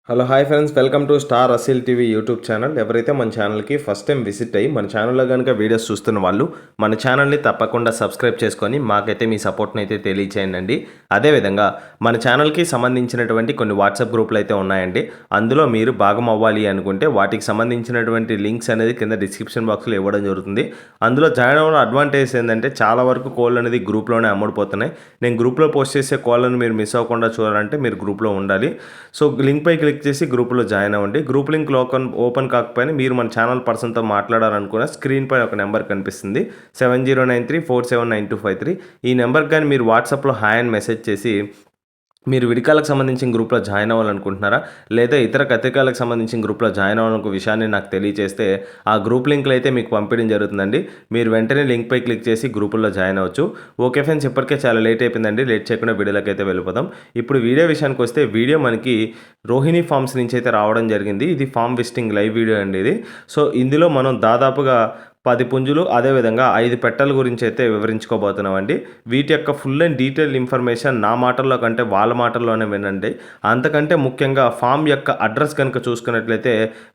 Hello hi friends, welcome to star Aseel TV YouTube channel. ఎవరైతే మన ఛానల్కి ఫస్ట్ టైం విజిట్ అయ్యి మన ఛానల్లో కనుక వీడియోస్ చూస్తున్న వాళ్ళు మన ఛానల్ని తప్పకుండా సబ్స్క్రైబ్ చేసుకొని మాకైతే మీ సపోర్ట్ని అయితే తెలియచేయండి. అదేవిధంగా మన ఛానల్కి సంబంధించినటువంటి కొన్ని వాట్సాప్ గ్రూపులు అయితే ఉన్నాయండి. అందులో మీరు భాగం అవ్వాలి అనుకుంటే వాటికి సంబంధించినటువంటి లింక్స్ అనేది కింద డిస్క్రిప్షన్ బాక్స్లో ఇవ్వడం జరుగుతుంది. అందులో జాయిన్ అవ్వడం అడ్వాంటేజ్ ఏంటంటే చాలా వరకు కోళ్ళు అనేది గ్రూప్లోనే అమ్ముడిపోతున్నాయి. నేను గ్రూప్లో పోస్ట్ చేసే కోళ్ళను మీరు మిస్ అవ్వకుండా చూడాలంటే మీరు గ్రూప్లో ఉండాలి. సో లింక్ పై క్లిక్ చేసి గ్రూప్లో జాయిన్ అవ్వండి. గ్రూప్ లింక్ ఓపెన్ కాకపోయినా మీరు మన ఛానల్ పర్సన్తో మాట్లాడాలనుకున్న స్క్రీన్ పై ఒక నెంబర్ కనిపిస్తుంది, 7093479253. ఈ నెంబర్కి కానీ మీరు వాట్సాప్లో హాయ్ అని మెసేజ్ చేసి మీరు విడికాలకు సంబంధించిన గ్రూప్లో జాయిన్ అవ్వాలనుకుంటున్నారా, లేదా ఇతర కత్రికాలకు సంబంధించిన గ్రూప్లో జాయిన్ అవ్వాలనుకో విషయాన్ని నాకు తెలియజేస్తే ఆ గ్రూప్ లింక్లు అయితే మీకు పంపించడం జరుగుతుందండి. మీరు వెంటనే లింక్ పై క్లిక్ చేసి గ్రూపుల్లో జాయిన్ అవ్వచ్చు. ఓకే ఫ్రెండ్స్, ఇప్పటికే చాలా లేట్ అయిపోయిందండి. లేట్ చేయకుండా వీడియోలోకి అయితే వెళ్ళిపోదాం. ఇప్పుడు వీడియో విషయానికి వస్తే వీడియో మనకి రోహిణి ఫార్మ్స్ నుంచి అయితే రావడం జరిగింది. ఇది ఫార్మ్ విజిటింగ్ లైవ్ వీడియో అండి ఇది. సో ఇందులో మనం దాదాపుగా 10 పుంజులు అదేవిధంగా 5 పెట్టల గురించి అయితే వివరించుకోబోతున్నామండి. వీటి యొక్క ఫుల్ అండ్ డీటెయిల్ ఇన్ఫర్మేషన్ నా మాటల్లో కంటే వాళ్ళ మాటల్లోనే వినండి. అంతకంటే ముఖ్యంగా ఫామ్ యొక్క అడ్రస్ కనుక చూసుకున్నట్లయితే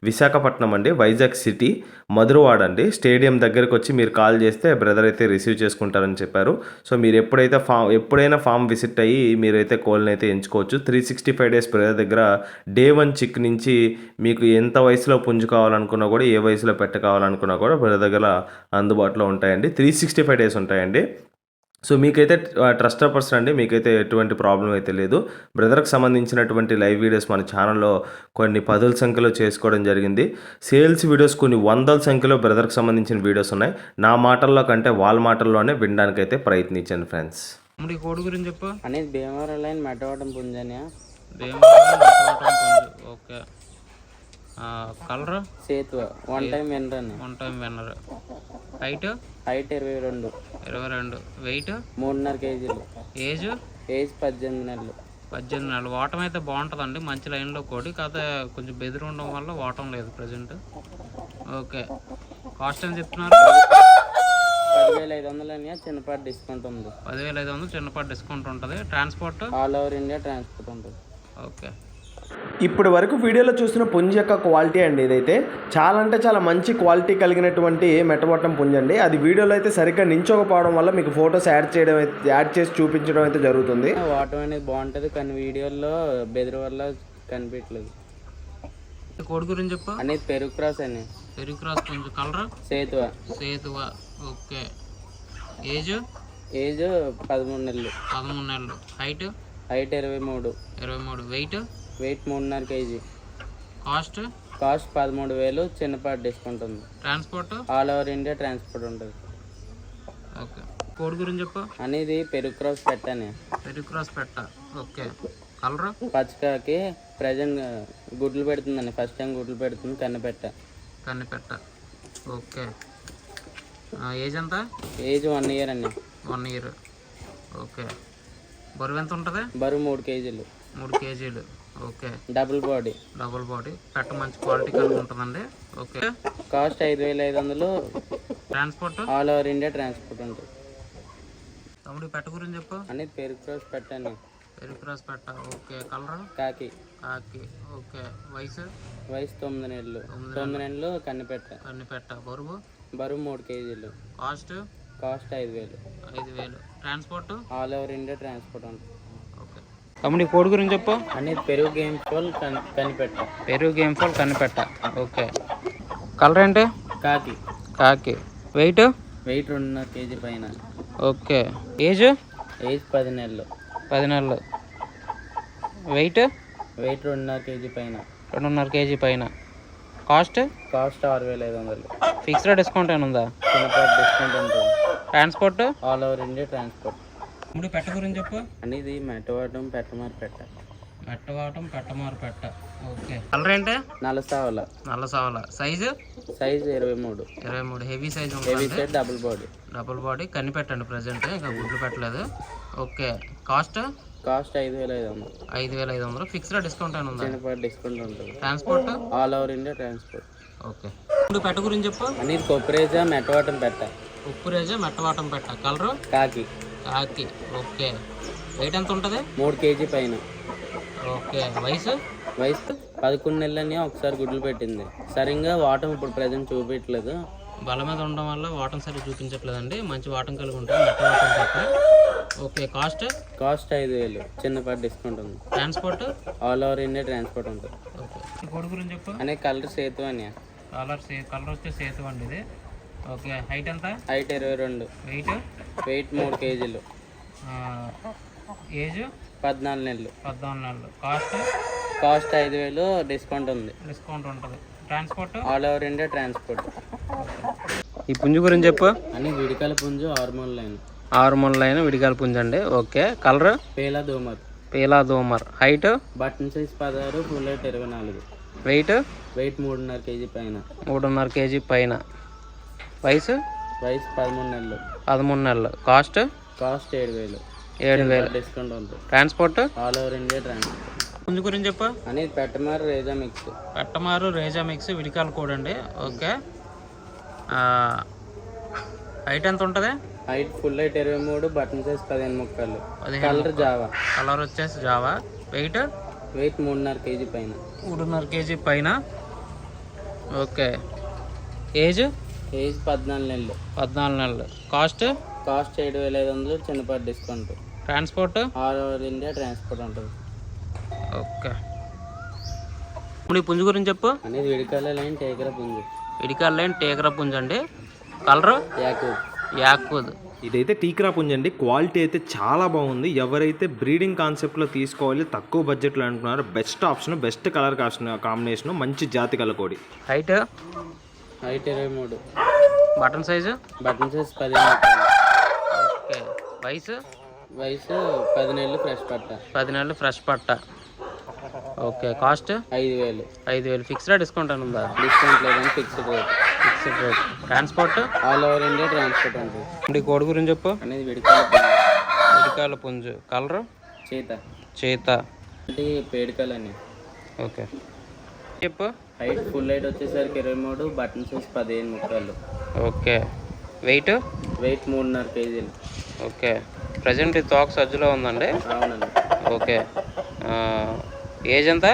విశాఖపట్నం అండి, వైజాగ్ సిటీ, మధురవాడ అండి. స్టేడియం దగ్గరకు వచ్చి మీరు కాల్ చేస్తే బ్రదర్ అయితే రిసీవ్ చేసుకుంటారని చెప్పారు. సో మీరు ఎప్పుడైనా ఫామ్ విజిట్ అయ్యి మీరైతే కోల్ని అయితే ఎంచుకోవచ్చు. 365 డేస్ బ్రదర్ దగ్గర డే 1 చిక్ నుంచి మీకు ఎంత వయసులో పుంజు కావాలనుకున్నా కూడా, ఏ వయసులో పెట్ట కావాలనుకున్నా కూడా బ్రదర్ దగ్గర అందుబాటులో ఉంటాయండి. 365 డేస్ ఉంటాయండి. సో మీకైతే ట్రస్టెడ్ పర్సన్ అండి, మీకైతే ఎటువంటి ప్రాబ్లం అయితే లేదు. బ్రదర్కి సంబంధించినటువంటి లైవ్ వీడియోస్ మన ఛానల్లో కొన్ని 10ల సంఖ్యలో చేసుకోవడం జరిగింది. సేల్స్ వీడియోస్ కొన్ని 100ల సంఖ్యలో బ్రదర్కి సంబంధించిన వీడియోస్ ఉన్నాయి. నా మాటల్లో కంటే వాళ్ళ మాటల్లోనే వినడానికైతే ప్రయత్నించాను ఫ్రెండ్స్. కోడి గురించి చెప్పు. అనేది భీమవరం లైన్ మెట్టవటం పుంజనియా. ఓకే. కలర్ సేతు one time winner. Height 22. Weight 3.5 కేజీలు. ఏజ్ 18 నెలలు. 18 నెలలు. వాటం అయితే బాగుంటుందండి, మంచి లైన్లో కోడి. కాకపోతే కొంచెం బెదిరి ఉండడం వల్ల వాటం లేదు ప్రజెంట్. ఓకే. కాస్ట్ అని చెప్తున్నారు 10,500 చిన్నపాటి డిస్కౌంట్ ఉంది. 10,500 చిన్నపాటి డిస్కౌంట్ ఉంటుంది. Transport all over India transport ఉంటుంది. ఓకే. ఇప్పటి వరకు వీడియోలో చూసిన పుంజు యొక్క క్వాలిటీ అండి ఇదైతే చాలా అంటే చాలా మంచి క్వాలిటీ కలిగినటువంటి మెట్టబొట్టం పుంజు అండి. అది వీడియోలో అయితే సరిగ్గా నించోకపోవడం వల్ల మీకు ఫొటోస్ యాడ్ చేసి చూపించడం అయితే జరుగుతుంది. వాటర్ అనేది బాగుంటుంది కానీ వీడియోలో బెదిరి వల్ల కనిపించలేదు. కోడి గురించి చెప్పు. అనేది పెరుగు క్రాస్ అని. పెరుగు క్రాస్ పుంజు. కలర్ సేతువ. ఓకే. ఏజ్ 13 నెలలు. 13 నెలలు. హైట్ 23. Wait 3.5 KG. కాస్ట్ 13,000 చిన్నపాటి డిస్కౌంట్ ఉంది. Transport all over India transport ఉంటుంది. ఓకే. కోడి గురించి చెప్పు. అనేది పెరుగు క్రాస్ పెట్టని. పెరుగు క్రాస్ పెట్ట. ఓకే. కలర్ పచ్చకాకి ప్రజెంట్ గుడ్లు పెడుతుందండి. ఫస్ట్ టైం గుడ్లు పెడుతుంది. కన్నిపెట్ట. ఓకే. ఏజ్ ఎంత? ఏజ్ 1 ఇయర్ అండి. 1 ఇయర్. ఓకే. బరువు ఎంత ఉంటుంది? బరువు 3 కేజీలు. 3 కేజీలు. ఓకే. Double body. పెట్ట మంచి క్వాలిటీ కలిగి ఉంటుందండి. Okay. Cost 5,500. Transport all over India transport ఉంటుంది. తమ్ముడు పెట్ట గురించి చెప్పు. అనేది పెరుగు క్రాస్ పెట్టండి. పెరుగు క్రాస్ పెట్ట. ఓకే. కలర్ కాకి. ఓకే. వయసు 9 నెలలు. 9 నెలలు కన్నిపెట్ట. బరువు 3 కేజీలు. Cost 5,000. Transport all over India transport ఉంటుంది. ఓకే. తమ్ముడు కోడి గురించి చెప్పు. అనేది పెరుగు గేమ్ ఫాల్ కనిపెట్ట. ఓకే. కలర్ ఏంటి? కాకి. వెయిట్ 2.5 కేజీ పైన. ఓకే. ఏజ్ 10 నెలలు. 10 నెలలు. వెయిట్ 2.5 కేజీ పైన. 2.5 కేజీ పైన. కాస్ట్ 6,500. ఫిక్స్డ్ డిస్కౌంట్ ఏమైనా ఉందా? చిన్నపాటి డిస్కౌంట్ ఉంటుంది. Transport all over India transport. ఇప్పుడు పెట్ట గురించి చెప్పు. అనేది మెట్టవాటం పెట్టమారు పెట్ట. ఓకే. కలర్ ఏంటి? నల్ల సావల. సైజు 23. హెవీ సైజ్ హెవీ ఉంటుంది. సైజ్ డబుల్ బాడీ కనిపెట్టండి ప్రజెంట్, ఇంకా గుడ్లు పెట్టలేదు. ఓకే. కాస్ట్ 5,500. 5,500. ఫిక్స్డ్ డిస్కౌంట్ అని ఉందా? చిన్నపాటి డిస్కౌంట్ ఉంటుంది. Transport all over India transport. Okay. ఇప్పుడు పెట్ట గురించి చెప్పు. అనేది కొప్పరేజా మెట్టవాటం పెట్ట. ఉప్పురేజా మెట్టవాటం పెట్ట. కలరు కాకి. ఓకే. వెయిట్ ఎంత ఉంటుంది? 3 కేజీ పైన. ఓకే. వయసు వయసు 11 నెలలని ఒకసారి గుడ్లు పెట్టింది. సరిగ్గా వాటం ఇప్పుడు ప్రజెంట్ చూపించట్లేదు. బల మీద ఉండడం వల్ల వాటం సరిగ్గా చూపించట్లేదండి. మంచి వాటం కలిగి ఉంటుంది, మెట్ట వాటం తప్ప. ఓకే, కాస్ట్ 5,000, చిన్నపాటి డిస్కౌంట్ ఉంది. Transport all over India transport ఉంటుంది. ఓకే. ఈ కోడి గురించి చెప్పు. అనే కలర్ సేతు అని. కలర్ వచ్చే సేతు అండి ఇది. ఓకే, హైట్ ఎంత? హైట్ 22. Weight 3 kgs. ఏజ్ 14 నెలలు. 14 నెలలు. కాస్ట్ 5,000, డిస్కౌంట్ ఉంది. డిస్కౌంట్ ఉంటుంది. Transport all over India transport. ఈ పుంజు గురించి చెప్పు. అని విడికల పుంజు హార్మోన్ లైన్ విడిగాల పుంజు అండి. ఓకే, కలర్ పేలా దోమర్. Height button size 16, full height 24. Weight 3.5 kg పైన. 3.5 kg పైన. వయసు 13 నెలలు. 13 నెలలు. కాస్ట్ 7,000. డిస్కౌంట్ ఉంది. Transport all over India transport. పుంజు గురించి చెప్పు. అని పెట్టమారు రేజా మిక్స్. విడికాల కోడ్ అండి. ఓకే, హైట్ ఎంత ఉంటుంది? Height full height 23, button size 15 ముక్కలు. కలర్ వచ్చేసి జావా. వెయిట్ 3.5 kg పైన. 3.5 kg పైన. ఓకే, ఏజ్ 14 నెలలు. 14 నెలలు. కాస్ట్ 7,500, చిన్నపాటి discount. Transport all over India transport ఉంటుంది. ఓకే. ఇప్పుడు ఈ పుంజు గురించి చెప్పు. అనేది విడికాల లైన్ టేకరా పుంజు అండి. కలర్ యాక్వుడ్. ఇదైతే టీక్రా పుంజు అండి. క్వాలిటీ అయితే చాలా బాగుంది. ఎవరైతే బ్రీడింగ్ కాన్సెప్ట్లో తీసుకోవాలి, తక్కువ బడ్జెట్లో అనుకున్నారో best option, best colour combination, మంచి జాతి కల కోడి. హైట్ 23. బటన్ సైజు 15 ముక్కలు. ఓకే. వయసు 10 నెలలు ఫ్రెష్ పట్ట. 10 నెలలు ఫ్రెష్ పట్ట. Okay, cost 5,000. ఫిక్స్డ్ డిస్కౌంట్ అని ఉందా? డిస్కౌంట్ లేదని fixed rate. Transport all over India transport ఉంటుంది. ఈ కోడి గురించి చెప్పు. అనేది విడికాల పుంజు. కలర్ చేత. అంటే పేడికల్ అని. ఓకే, చెప్పు. హైట్ ఫుల్ హైట్ వచ్చేసరికి 23, బటన్ సైజ్ 15 ముక్కలు. Okay. Weight 3.5 kg. Okay. Present ఈ తోక సజ్జులో ఉందండి. అవునండి. ఓకే. ఏజ్ ఎంత?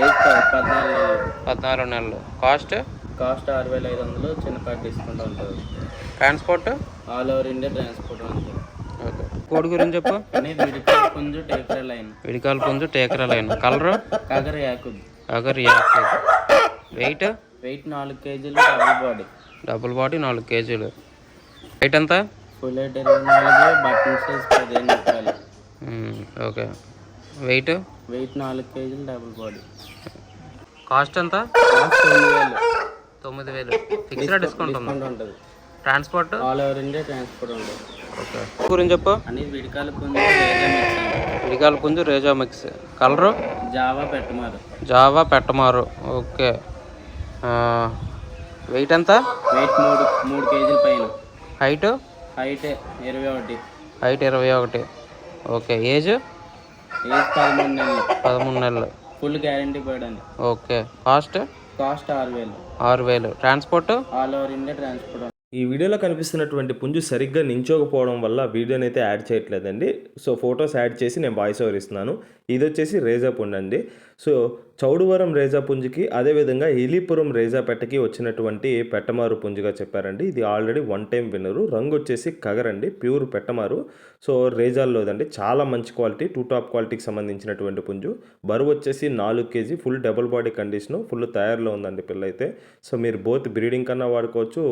ఏజ్ 14 నెలలు. కాస్ట్ 6,500, చిన్నపాటి డిస్కౌంట్ ఉంటుంది. Transport all over India transport ఉంటుంది. ఓకే. కోడి గురించి చెప్పు. అనేది విడికాల పుంజు టేకరా లైన్. కలర్ కగర్ యాకుబ్. Weight 4 kg, double body 4 kg. Height ఎంత? ఫుల్ హైట్ 24, బటన్ సైజ్ 15 ముక్కలు. Okay. Weight 4 kg, double body. Cost ఎంత? 9,000. ఫిక్స్డ్ డిస్కౌంట్ ఉంటుంది. Transport all over India transport ఉంటుంది. ఓకే. గురించి చెప్పు. అనేది విడికాల పుంజు రేజా మిక్స్. కలరు జావా పెట్టమారు. ఓకే. వెయిట్ ఎంత? 3 kg పైన. హైట్ 21. ఓకే. ఏజ్ 13 నెలలు. ఫుల్ గ్యారంటీ బర్డ్ అండి. Okay. Cost 6,000. Transport all over India transport. ఈ వీడియోలో కనిపిస్తున్నటువంటి పుంజు సరిగ్గా నించోకపోవడం వల్ల వీడియోని అయితే యాడ్ చేయట్లేదండి. సో ఫొటోస్ యాడ్ చేసి నేను వాయిస్ ఓవర్ ఇస్తున్నాను. ఇది వచ్చేసి రేజా పుంజు అండి. సో చౌడువరం రేజా పుంజుకి, అదేవిధంగా ఇలీపురం రేజా పెట్టకి వచ్చినటువంటి పెట్టమారు పుంజుగా చెప్పారండి. ఇది ఆల్రెడీ 1 టైం విన్నరు. రంగు వచ్చేసి కగరండి, ప్యూర్ పెట్టమారు. సో రేజాల్లోదండి, చాలా మంచి క్వాలిటీ, 2 టాప్ క్వాలిటీకి సంబంధించినటువంటి పుంజు. బరువు వచ్చేసి 4 kg, full double body condition, full తయారులో ఉందండి పిల్ల అయితే. సో మీరు బోత్ బ్రీడింగ్ కన్నా వాడుకోవచ్చు,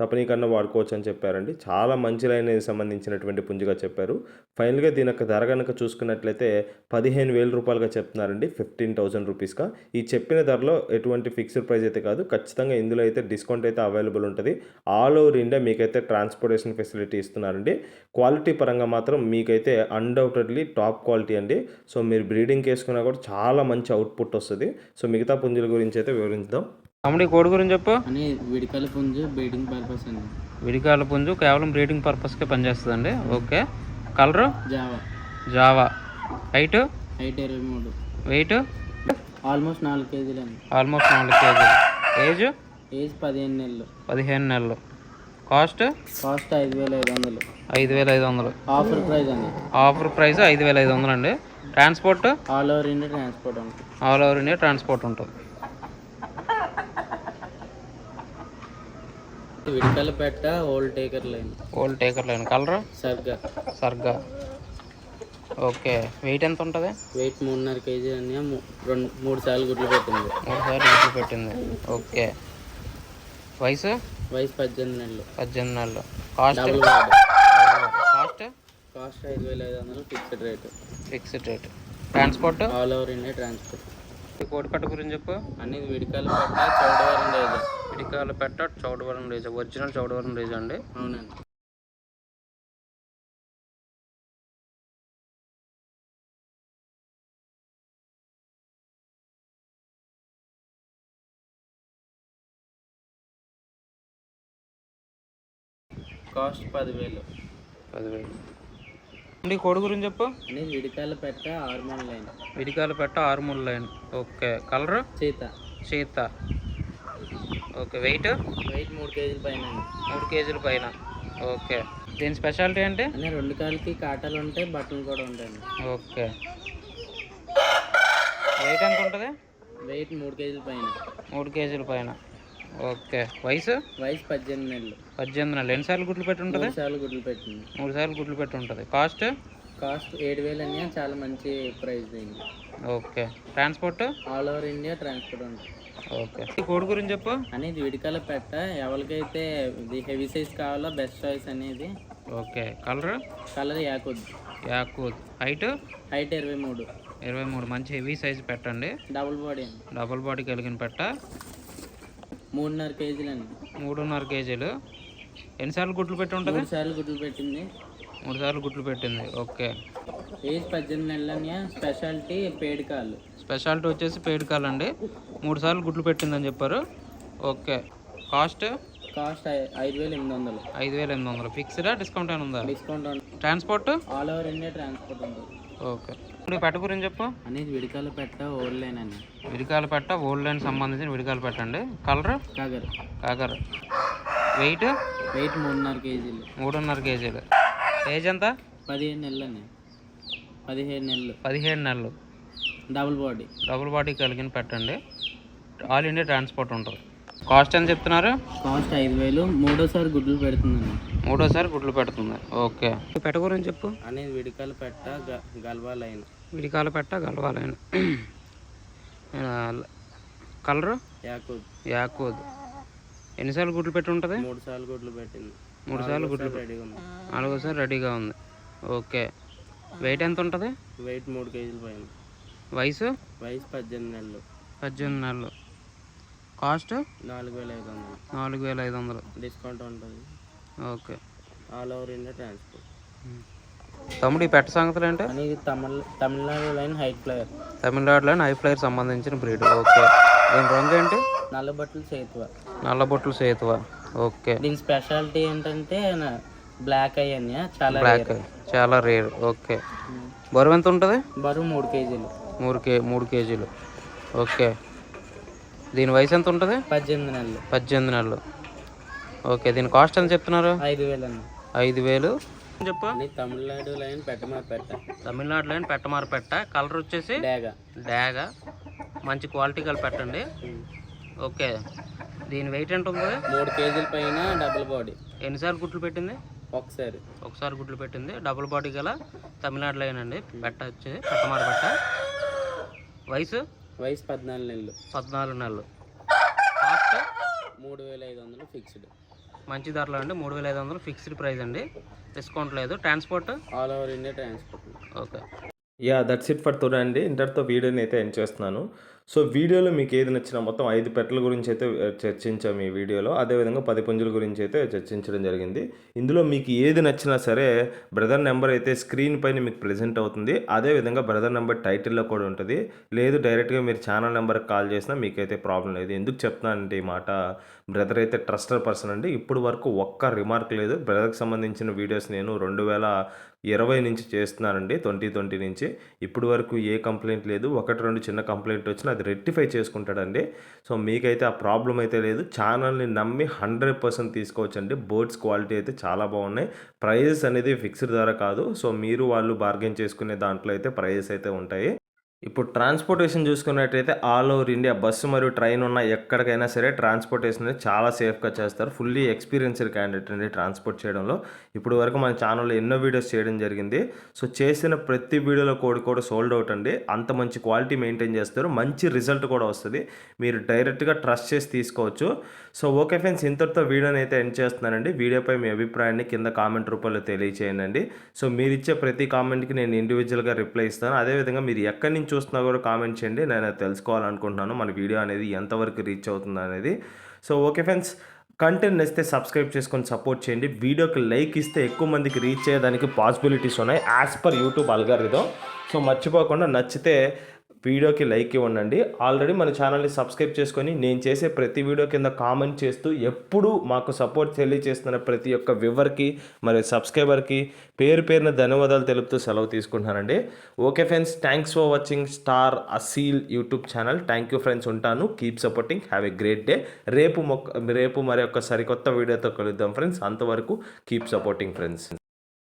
తపనీ కన్నా వాడుకోవచ్చు అని చెప్పారండి. చాలా మంచి లైన్ సంబంధించినటువంటి పుంజుగా చెప్పారు. ఫైనల్గా దీని యొక్క ధర కనుక చూసుకున్నట్లయితే 15,000 రూపాయలుగా చెప్తున్నారండి, 15,000 రూపీస్గా. ఈ చెప్పిన ధరలో ఎటువంటి ఫిక్స్డ్ ప్రైస్ అయితే కాదు, ఖచ్చితంగా ఇందులో అయితే డిస్కౌంట్ అయితే అవైలబుల్ ఉంటుంది. ఆల్ ఓవర్ ఇండియా మీకైతే ట్రాన్స్పోర్టేషన్ ఫెసిలిటీ ఇస్తున్నారండి. క్వాలిటీ పరంగా మాత్రం మీకైతే అన్డౌటెడ్లీ టాప్ క్వాలిటీ అండి. సో మీరు బ్రీడింగ్ వేసుకున్నా కూడా చాలా మంచి అవుట్పుట్ వస్తుంది. సో మిగతా పుంజుల గురించి అయితే వివరించుదాం. కోడి గురించి చెప్పు. విడికాల పుంజు బ్రీడింగ్ పర్పస్ అండి. విడికాల పుంజు కేవలం బ్రీడింగ్ పర్పస్కే పనిచేస్తుందండి. ఓకే. కలర్ జావా. Height 23. Weight almost 4 kg. Age 15 నెలలు. కాస్ట్ 5,500. 5,500. ఆఫర్ ప్రైస్ అండి. ఆఫర్ ప్రైస్ 5,500 అండి. Transport all over India transport ఉంటుంది. ఆల్ ఓవర్ ఇండియా ట్రాన్స్పోర్ట్ ఉంటుంది. విడికలపేట ఓల్డ్ టేకర్ లైన్. ఓల్డ్ టేకర్ లైన్. కలర్ సర్గా. ఓకే. వెయిట్ ఎంత ఉంటుంది? వెయిట్ 3.5 kg అని 3 సార్లు గుడ్లు పెట్టింది. 3 సార్లు గుడ్లు పెట్టింది. ఓకే. వయసు 18 నెలలు. 18 నెలలు. Cost double body. Cost 5,500 fixed rate. Fixed rate. Transport all over India transport. కోడిపట్ట గురించి చెప్పు. అనేది విడికలపేట చౌడవరం రేజా. విడికాలపేట చౌడవరం రేజా. ఒరిజినల్ చౌడవరం రేజా అండి. అవునండి. కాస్ట్ 10,000. 10,000 అండి. కోడి గురించి చెప్పు. అనేది విడికలపేట హార్మోన్ లైన్. విడికాలపేట ఆర్మూల్ లైన్. ఓకే. కలర్ సీత. ఓకే. వెయిట్ 3 kg పైన. 3 kg పైన. ఓకే. దీని స్పెషాలిటీ అంటే అనే 2 కాళ్ళకి కాటాలు ఉంటాయి, బట్టలు కూడా ఉంటాయి. ఓకే. వెయిట్ ఎంత ఉంటుంది? వెయిట్ 3 kg పైన. 3 kg పైన. ఓకే. వయసు 18 నెలలు. 18 నెలలు. ఎన్నిసార్లు గుడ్లు పెట్టి ఉంటుంది? 3 సార్లు గుడ్లు పెట్టింది. 3 సార్లు గుడ్లు పెట్టి ఉంటుంది. కాస్ట్ 7,000 అని చాలా మంచి ప్రైస్ దీనికి. Okay. Transport all over India transport ఉంటుంది. ఓకే. ఈ కోడి గురించి చెప్పు. అనేది విడికలపేట ఎవరికైతే ఇది హెవీ సైజ్ కావాలో బెస్ట్ చాయిస్ అనేది. ఓకే. కలర్ యాకుద్. హైట్ 23. 23. మంచి హెవీ సైజ్ పెట్టండి. Double body. డబుల్ బాడీ కలిగిన పెట్ట. 3.5 kg అండి. 3.5 kg. ఎన్నిసార్లు గుడ్లు పెట్టి ఉంటుంది? 3 సార్లు గుడ్లు పెట్టింది. 3 సార్లు గుడ్లు పెట్టింది. ఓకే. ఏజ్ 18 నెలలని. స్పెషాలిటీ పేడ్ కాళ్ళు. స్పెషాలిటీ వచ్చేసి పేడ్ కాల్ అండి. 3 సార్లు గుడ్లు పెట్టిందని చెప్పారు. ఓకే. కాస్ట్ 5,800. 5,800. ఫిక్స్డా డిస్కౌంట్ అని ఉందా? డిస్కౌంట్ ఉంది. Transport all over India transport ఉంటుంది. ఓకే. ఇప్పుడు పెట్ట గురించి చెప్పు. అనేది విడికలపేట ఓల్డ్ లైన్ అండి. విడికాలపేట ఓల్డ్ లైన్ సంబంధించిన విడికాలపేట అండి. కలర్ కాకర్. Weight 3.5 kg. 3.5 kg. ఏజ్ ఎంత? 15 నెలలు అండి. 17 నెలలు. 17 నెలలు. డబుల్ బాడీ కలిగిన పెట్టండి. ఆల్ ఇండియా ట్రాన్స్పోర్ట్ ఉంటుంది. కాస్ట్ ఎంత చెప్తున్నారు? కాస్ట్ 5,000. 3సారి గుడ్లు పెడుతుందండి. 3సారి గుడ్లు పెడుతుంది. ఓకే. పెట్ట గురించి చెప్పు. అనేది విడికలపేట గల్వా లైన్. విడికాలపేట గల్వా లైన్. కలర్ యాకూద్. ఎన్నిసార్లు గుడ్లు పెట్టి ఉంటుంది? 3 సార్లు గుడ్లు పెట్టింది. 3 సార్లు గుడ్లు రెడీగా ఉంది. 4సారి రెడీగా ఉంది. ఓకే. వెయిట్ ఎంత ఉంటుంది? వెయిట్ 3 kg పైన. వయసు 18 నెలలు. 18 నెలలు. కాస్ట్ 4,500. 4,500. డిస్కౌంట్ ఉంటుంది. Okay. All over India transport. తమ్ముడు ఈ పెట్ట సంగతులు ఏంటి? అనేది Tamil Nadu line high flyer. Tamil Nadu line high flyer సంబంధించిన బ్రీడ్. ఓకే. దీని రంగు ఏంటి? నల్లబొట్లు సేతువ. ఓకే. దీని స్పెషాలిటీ ఏంటంటే బ్లాక్ ఐ అని చాలా రేర్. ఓకే. బరువు ఎంత ఉంటుంది? బరువు 3 kg. 3 kg. ఓకే. దీని వయసు ఎంత ఉంటుంది? 18 నెలలు. ఓకే. దీని కాస్ట్ ఎంత చెప్తున్నారు? 5,000 అండి. 5,000 చెప్పు. తమిళనాడు లైన్ పెట్టమారపెట్ట. కలర్ వచ్చేసి డాగా. మంచి క్వాలిటీ గల పెట్టండి. ఓకే. దీని వెయిట్ ఎంత ఉంది? 3 kg పైన. Double body. ఎన్నిసార్లు గుడ్లు పెట్టింది? ఒకసారి గుడ్లు పెట్టింది. డబుల్ బాడీ గల తమిళనాడు లైన్ అండి. పెట్ట వచ్చి పెట్టమారపెట్ట. వయసు 14 నెలలు. 14 నెలలు. Cost 3,500 fixed. మంచి ధరలో అండి. 3,500 ఫిక్స్డ్ ప్రైస్ అండి. డిస్కౌంట్ లేదు. Transport all over India transport. Okay. That's it for today అండి. ఇంతటితో వీడియోని అయితే ఎండ్ చేస్తున్నాను. సో వీడియోలో మీకు ఏది నచ్చినా మొత్తం 5 పెట్టల గురించి అయితే చర్చించాము ఈ వీడియోలో. అదేవిధంగా 10 పుంజుల గురించి అయితే చర్చించడం జరిగింది. ఇందులో మీకు ఏది నచ్చినా సరే బ్రదర్ నెంబర్ అయితే స్క్రీన్ పైన మీకు ప్రెజెంట్ అవుతుంది. అదేవిధంగా బ్రదర్ నెంబర్ టైటిల్లో కూడా ఉంటుంది. లేదు డైరెక్ట్గా మీరు ఛానల్ నెంబర్కి కాల్ చేసినా మీకైతే ప్రాబ్లం లేదు. ఎందుకు చెప్తున్నానంటే ఈ మాట, బ్రదర్ అయితే ట్రస్టెడ్ పర్సన్ అండి. ఇప్పుడు వరకు ఒక్క రిమార్క్ లేదు. బ్రదర్కి సంబంధించిన వీడియోస్ నేను 2000 20 నుంచి చేస్తున్నానండి, 2020 నుంచి. ఇప్పటి వరకు ఏ కంప్లైంట్ లేదు. 1, 2 చిన్న కంప్లైంట్ వచ్చినా అది రెక్టిఫై చేసుకుంటాడండి. సో మీకైతే ఆ ప్రాబ్లం అయితే లేదు. ఛానల్ని నమ్మి 100% తీసుకోవచ్చండి. బోట్స్ క్వాలిటీ అయితే చాలా బాగున్నాయి. ప్రైజెస్ అనేది ఫిక్స్డ్ ధర కాదు. సో మీరు వాళ్ళు బార్గెన్ చేసుకునే దాంట్లో అయితే ప్రైజెస్ అయితే ఉంటాయి. ఇప్పుడు ట్రాన్స్‌పోర్టేషన్ చూసుకున్నట్టయితే ఆల్ ఓవర్ ఇండియా బస్సు మరియు ట్రైన్ ఉన్న ఎక్కడికైనా సరే ట్రాన్స్‌పోర్టేషన్ అనేది చాలా సేఫ్‌గా చేస్తారు. ఫుల్లీ ఎక్స్‌పీరియన్స్‌డ్ క్యాండిడేట్ అండి ట్రాన్స్‌పోర్ట్ చేయడంలో. ఇప్పటి వరకు మన ఛానల్‌లో ఎన్నో వీడియోస్ చేయడం జరిగింది. సో చేసిన ప్రతి వీడియోలో కోడ్ కూడా సోల్డ్ అవుట్ అండి. అంత మంచి క్వాలిటీ మెయింటైన్ చేస్తారు. మంచి రిజల్ట్ కూడా వస్తది. మీరు డైరెక్ట్‌గా ట్రస్ట్ చేసి తీసుకోవచ్చు. సో ఓకే ఫ్రెండ్స్, ఇంతటితో వీడియోని అయితే ఎండ్ చేస్తున్నానండి. వీడియోపై మీ అభిప్రాయాన్ని కింద కామెంట్ రూపంలో తెలియచేయండి. సో మీరిచ్చే ప్రతి కామెంట్‌కి నేను ఇండివిజువల్‌గా రిప్లై ఇస్తాను. అదేవిధంగా మీరు ఎక్కడి నుంచి చూస్తున్నా కూడా కామెంట్ చేయండి. నేను అది తెలుసుకోవాలనుకుంటున్నాను. మన వీడియో అనేది ఎంతవరకు రీచ్ అవుతుంది అనేది. సో ఓకే ఫ్రెండ్స్, కంటెంట్ నచ్చితే సబ్స్క్రైబ్ చేసుకొని సపోర్ట్ చేయండి. వీడియోకి లైక్ ఇస్తే ఎక్కువ మందికి రీచ్ అయ్యేదానికి పాసిబిలిటీస్ ఉన్నాయి as per YouTube algorithm. So మర్చిపోకుండా నచ్చితే వీడియోకి లైక్ ఇవ్వండి. ఆల్రెడీ మన ఛానల్ని సబ్స్క్రైబ్ చేసుకొని నేను చేసే ప్రతి వీడియో కింద కామెంట్ చేస్తూ ఎప్పుడూ మాకు సపోర్ట్ తెలియజేస్తున్న ప్రతి ఒక్క వ్యూవర్కి మరియు సబ్స్క్రైబర్కి పేరు పేరున ధన్యవాదాలు తెలుపుతూ సెలవు తీసుకుంటున్నానండి. Okay friends, thanks for watching star Aseel YouTube channel. Thank you friends, ఉంటాను. Keep supporting, have a great day. రేపు మరి ఒక సరికొత్త వీడియోతో కలుద్దాం ఫ్రెండ్స్. అంతవరకు కీప్ సపోర్టింగ్ ఫ్రెండ్స్.